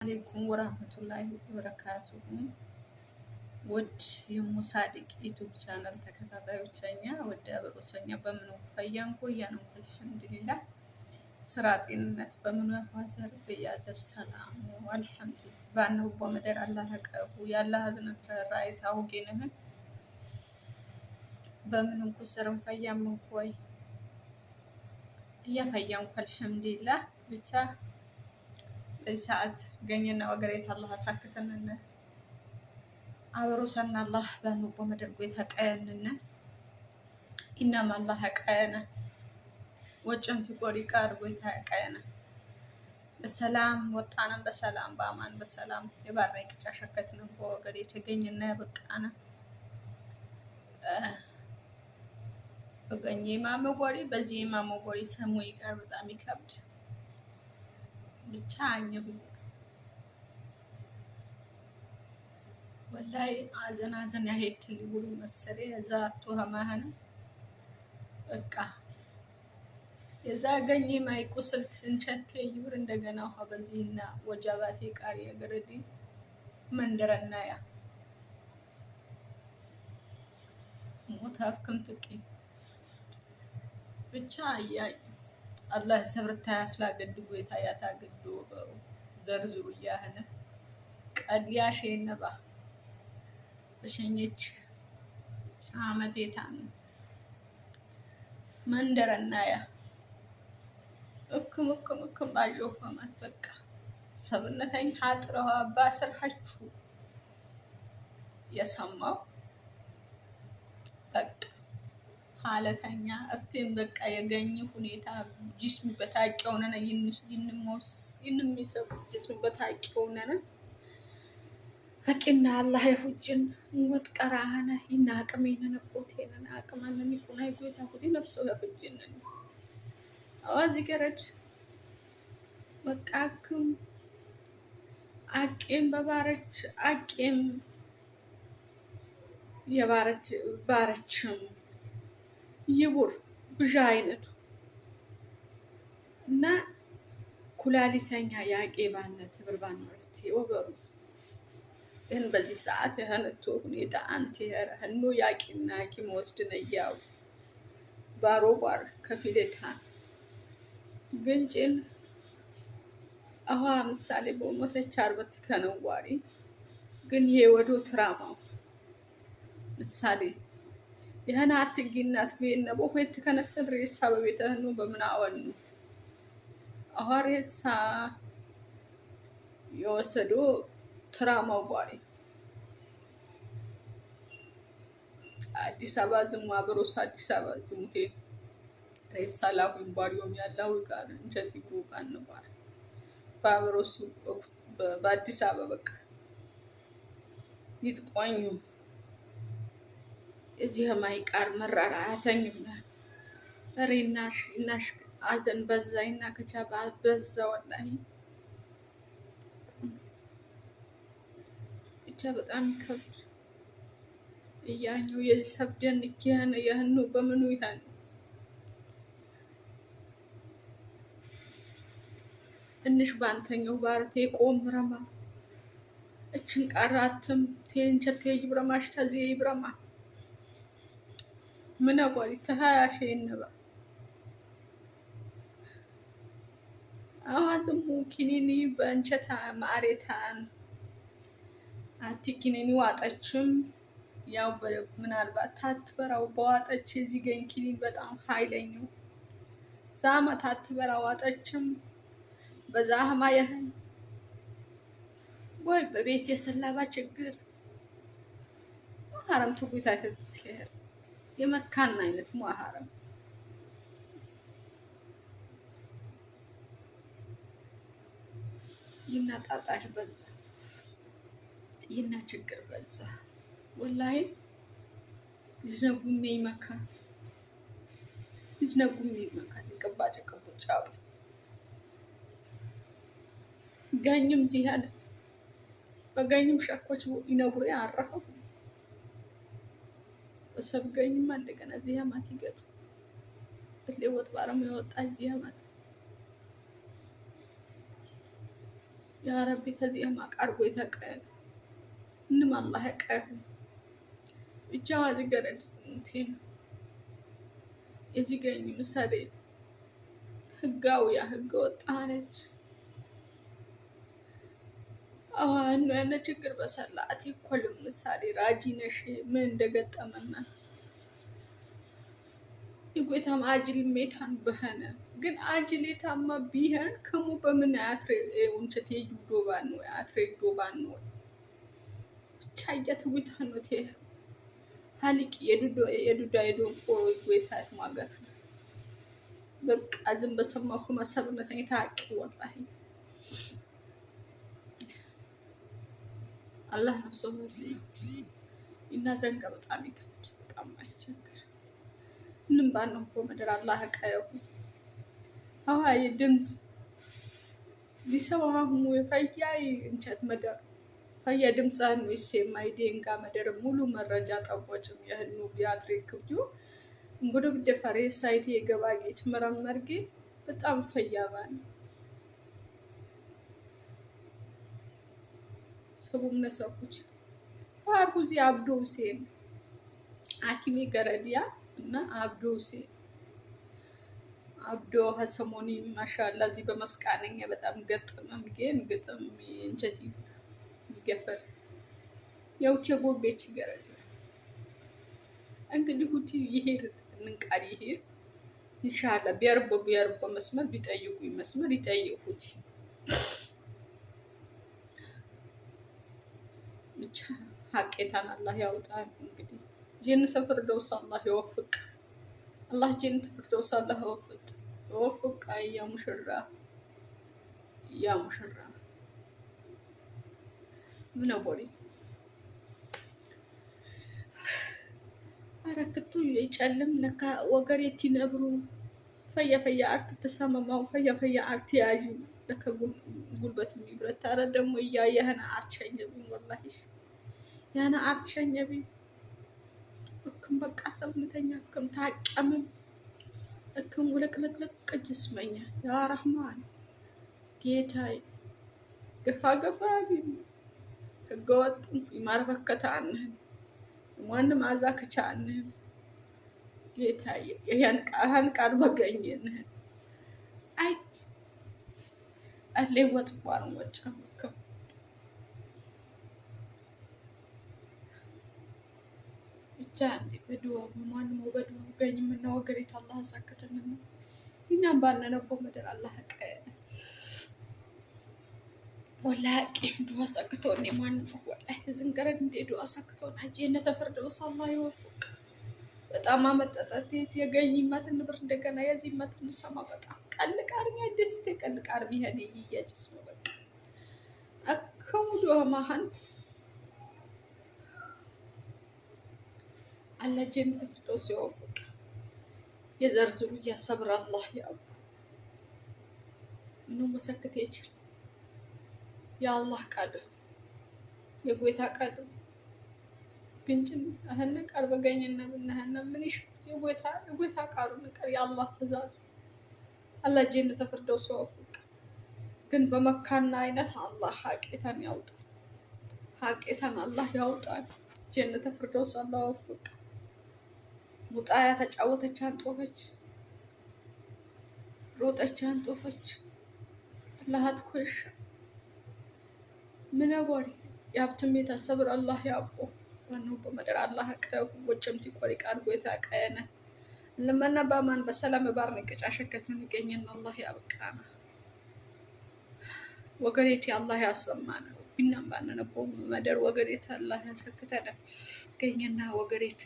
አለይኩም ወራህመቱላሂ ወበረካቱሁ። ውድ የሙሳዲቅ ዩቲዩብ ቻናል ተከታታዮችኛ ወደ አበሮሰኛ በምኑ ፈያን ቆያ ነው። አልሐምዱሊላህ ስራ ጤንነት በምኑ ያፋዘር በያዘር ሰላም አልሐምዱሊላህ ባነው በመደር አላህ ቀቡ ያላህ ህዝነት ራይት አውጌነህን በምኑ ኩሰርም ፈያም እንኳይ እያፈያንኩ አልሐምዱሊላህ ብቻ ሰዓት ገኘና ወገሬት አላህ አሳክተንነ አበሮሰና አላህ ባኑቦ መደርጎ የተቀየንነ ኢናማ አላህ ቀየነ ወጭም ትቆሪ ቃር ጎይታ ቀየነ በሰላም ወጣነን በሰላም በአማን በሰላም የባረኝ ቅጫ ሸከትነን ወገሬ የተገኘና ያበቃነ ወገኝ ማመጎሪ በዚህ ማመጎሪ ሰሙ ይቀር በጣም ይከብድ ብቻ አኘሁ ወላይ አዘን ያሄድ ሊውሉ መሰለ የዛቱ ሀማህነ በቃ የዛ ገኝ ማይቁስል እንቸቴ ይብር እንደገና ውሃ በዚህና ወጃባቴ ቃሪ የገረዲ መንደረናያ ሞታክም ጥቂ ብቻ አያይ አላህ ሰብርታ ያስላገድጎ የታያታገዶ ዘርዝሩ ያህነ ቀዲያሽ ነባ በሸኘች አመቴታን መንደረናያ እክም ባጆ ፈማት በቃ ሰብነተኝ ሀጥረዋ ባስርሐችሁ የሰማው በቃ ሀለተኛ እፍቴን በቃ የገኝ ሁኔታ ጅስም በታቂው ነነ ይንሚሰብ ጅስም በታቂው ነነ አቂና አላህ የፉጅን ወጥ ቀራነ ይናቀመኝነ ቆቴነ አቅማነኒ ቁናይ ጎይታ ሁዲ ነፍሶ የፉጅን አዋዚ ገረድ ወቃክም አቂም በባረች አቂም የባረች ባረችም ይቡር ብዣ አይነቱ እና ኩላሊተኛ ያቄባነት ብርባን ወርፍት ወበሩ ግን በዚህ ሰዓት የህነቱ ሁኔታ አንተ የረህኑ ያቂና ኪም ወስድነ ያው ባሮባር ከፊለታን ግንጭን አዋ ምሳሌ በሞተች አርበት ከነዋሪ ግን ይሄ ወዶ ትራማው ምሳሌ የህና አትጊናት በእነቦ ሆይት ከነሰብ ሬሳ በቤተህ ነው በመናወን አዋሬሳ የወሰዶ ትራማው ጓሪ አዲስ አበባ ዝም አብሮስ አዲስ አበባ ዝሙቴ ሬሳ ላሁን ባሪዮም ያለው ጋር እንጀት ይጎባን ነው ባሪ ባብሮስ በአዲስ አበባ በቃ ይጥቋኙ እዚህ ማይቃር መራራተኝና ረይናሽ አዘን በዛይና ከቻባ በዛ ወላሂ ብቻ በጣም ከብድ እያኛው የዚህ ሰብደን ይያነ የህኑ በምኑ ይሃን እንሽ ባንተኛው ባርቴ ቆምረማ እችን ቀራትም ቴንቸቴ ይብረማሽ ተዚህ ይብረማ ምን አቋሪ ተሃያሽ ነባ አዋዝሙ ኪኒኒ በእንቸታ ማሬታን አትኪኒኒ ዋጠችም ያው ምናልባት ታትበራው በዋጠች እዚህ ገኝ ኪኒን በጣም ኃይለኛው ዛማ ታትበራው ዋጠችም በዛህማ የህን ወይ በቤት የሰላባ ችግር ማሐረም ትጉታ ተትከር የመካን አይነት ማሐረም ይናጣጣሽ በዛ ይና ችግር በዛ ወላሂ ይዝነጉም ይመካን ይቀባጭ ቀቦጫው ጋኝም ዚያደ በጋኝም ሸኮች ይነብሩ ያራሁ በሰብገኝም እንደገና ዚያማት ይገጽ ለወጥ ባረም ያወጣ ዚያማት ያ ረቢ ተዚህም አቃርጎ የተቀን እንም አላህ ያቀር ብቻ ዋዚ ገረድ እንትን የዚህ ገኝ ምሳሌ ህጋዊ ህገ ወጥ አለች። አሁን ያነ ችግር በሰላት ይኮልም ምሳሌ ራጂ ነሽ ምን እንደገጠመና ይጎታም አጅል ሜታን በህነ ግን አጅል የታማ ቢሄን ከሙ በምን አትሬ ወንቸት ይዱባን ነው አትሬ ዱባን ነው ብቻ ያተውታ ነው ተ ሀሊቅ የዱዳ የዶቆ ይጎታስ ማጋት በቃ ዝም በሰማሁ መሰብነት ታቂ ወላሂ አላህ ነፍሶ እና ዘንጋ በጣም ይከብድ በጣም አስቸግር ምንም ባነው ኮመደር አላህ ቀየው አዋይ ድምጽ ሊሰማሁ የፈያይ እንጨት መደር ፈያ ድምጻን ወይሴማይ ዴንጋ መደር ሙሉ መረጃ ጠቦጭም የህኑ ቢያትሪክ ቢዩ እንግዲህ በደፈሬ ሳይት የገባጌት መረመርጌ በጣም ፈያባን ሰቡም ነሰኩች ባርጉዚ አብዶ ሁሴን አኪሚ ገረዲያ እና አብዶ ሁሴን አብዶ ሀሰሞኒ ማሻአላ እዚህ በመስቃነኛ በጣም ገጥመም ግን ግጥም እንጨት ይገፈር የውቴ ጎቤች ገረዲ እንግዲህ ሁቲ ይሄር እንቃሪ ይሄር ኢንሻአላ ቢያርቦ መስመር ቢጠይቁ መስመር ይጠይቁት ብቻ ሐቄታን አላህ ያውጣን። እንግዲህ ጀነት ፍርደውስ አላህ ይወፍቅ አላህ ጀነት ፍርደውስ አላህ ይወፍቅ ያ ሙሽራ ምን አቦሪ አረክቱ ይጨልም ለካ ወገሬት ይነብሩ ፈያ አርት ተሰማማው ፈያ አርት ያጂ ለካ ጉልበት የሚብረት አረ ደግሞ ያያህና አርቸኝብ ወላሂ ያና አርቸኝብ እክም በቃ ሰምተኛ እክም ታቀም እክም ወለክለክ ቅጅስመኛ ያ ረህማን ጌታይ ገፋ ቢል ህገወጥ ይማርከታን ማንም አዛክቻን ጌታይ ያን ቃል በገኘን አይ አለወጥ ባርን ወጫከ ብቻ እንዴ በዱአ ማንም በዱአ ገኝ ምን ነው ወገሪት አላህ አዛከተና እኛም ባነነቦ መደር አላህ ቀየ ወላሂ ዱአ ሰክቶኝ ማን ነው ወላሂ ዝንገረድ እንደ ዱአ ሰክቶኝ ጀነት ተፈርደውስ አላህ ይወፍቅ በጣም አመጣጣት የገኝማት ንብር እንደገና የዚህማት ንሰማ በጣም ቀልቃርኛ ደስ ቀልቃርኛ ይሄን ይያጅስ ነው በቃ አከሙ ዱአ ማሃን አላህ ጀነት ተፈርደውስ ይወፍቅ የዘርዝሩ ያሰብር አላህ ያው ምኑ መሰከተ ይችላል የአላህ ቃድር የጎይታ ቃድር ግንጭን አህነ ቃል በገኝና ብናህና ምን ይሽ የጎይታ ቃሉ ነገር የአላህ ትእዛዝ አላህ ጀነት ተፈርደውስ ይወፍቅ ግን በመካና አይነት አላህ ሐቂታን ያውጣ ሐቂታን አላህ ያውጣ ጀነት ተፈርደውስ አላህ ይወፍቅ ሙጣያ ተጫወተች አንጦፈች ሮጠች አንጦፈች አላህ አትኮሽ ምን አባሪ ያብትም የታሰብር አላህ ያቆ ባነው በመደር አላህ ቀው ወጭምቲ ቆሪቃል ጎይታ ቀየነ ለማና ባማን በሰላም ባር ነቀጫ ሸከት ነው የሚገኘን አላህ ያብቃና ወገሬት አላህ ያሰማና ቢናም ባነነቦ መደር ወገሬት አላህ ያሰክተና ገኘና ወገሬት